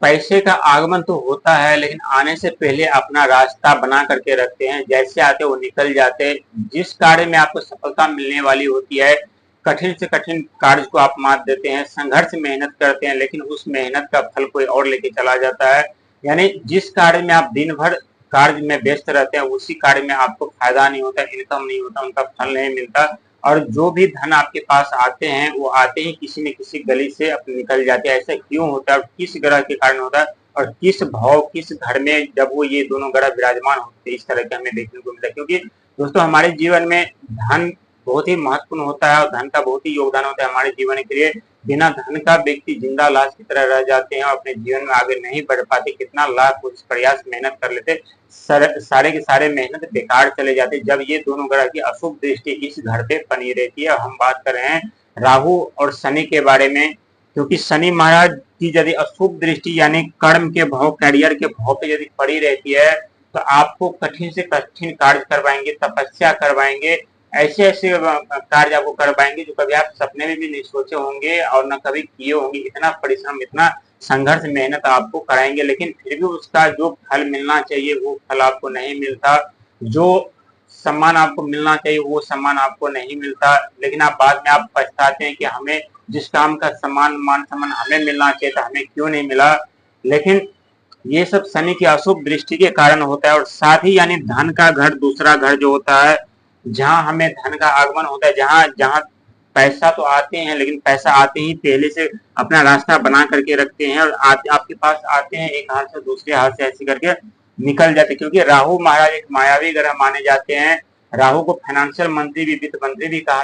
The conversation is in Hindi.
पैसे का आगमन तो होता है, लेकिन आने से पहले अपना रास्ता बना करके रखते हैं। जैसे आते वो निकल जाते हैं। जिस कार्य में आपको सफलता मिलने वाली होती है, कठिन से कठिन कार्य को आप मात देते हैं, संघर्ष मेहनत करते हैं, लेकिन उस मेहनत का फल कोई और लेके चला जाता है। यानी जिस कार्य में आप दिन भर कार्य में व्यस्त रहते हैं, उसी कार्य में आपको फायदा नहीं होता, इनकम नहीं होता, उनका फल नहीं मिलता। और जो भी धन आपके पास आते हैं, वो आते ही किसी न किसी गली से अपने निकल जाते हैं। ऐसा क्यों होता है और किस ग्रह के कारण होता है, और किस भाव किस घर में जब वो ये दोनों ग्रह विराजमान होते हैं, इस तरह के हमें देखने को मिलता है। क्योंकि दोस्तों, हमारे जीवन में धन बहुत ही महत्वपूर्ण होता है और धन का बहुत ही योगदान होता है हमारे जीवन के लिए। बिना धन का व्यक्ति जिंदा लाश की तरह रह जाते हैं और अपने जीवन में आगे नहीं बढ़ पाते। कितना लाख प्रयास मेहनत कर लेते, सारे के सारे मेहनत बेकार चले जाते जब ये दोनों ग्रह की अशुभ दृष्टि इस घर पे बनी रहती है। हम बात कर रहे हैं राहु और शनि के बारे में, क्योंकि शनि महाराज की यदि अशुभ दृष्टि यानी कर्म के भाव, करियर के भाव पे यदि पड़ी रहती है, तो आपको कठिन से कठिन कार्य करवाएंगे, तपस्या करवाएंगे, ऐसे ऐसे कार्य आपको करवाएंगे जो कभी आप सपने में भी नहीं सोचे होंगे और न कभी किए होंगे। इतना परिश्रम, इतना संघर्ष, मेहनत आपको कराएंगे, लेकिन फिर भी उसका जो फल मिलना चाहिए वो फल आपको नहीं मिलता। जो सम्मान आपको मिलना चाहिए वो सम्मान आपको नहीं मिलता। लेकिन आप बाद में आप पछताते हैं कि हमें जिस काम का मान सम्मान हमें मिलना चाहिए था, हमें क्यों नहीं मिला। लेकिन ये सब शनि की अशुभ दृष्टि के कारण होता है। और साथ ही यानी धन का घर, दूसरा घर जो होता है, जहां हमें धन का आगमन होता है, जहां जहां पैसा तो आते हैं, लेकिन पैसा आते ही पहले से अपना रास्ता बना करके रखते हैं और आपके पास आते हैं, एक हाथ से दूसरे हाथ से ऐसे करके निकल जाते हैं। क्योंकि राहु महाराज एक मायावी ग्रह माने जाते हैं। राहु को फाइनेंशियल मंत्री भी, वित्त मंत्री भी कहा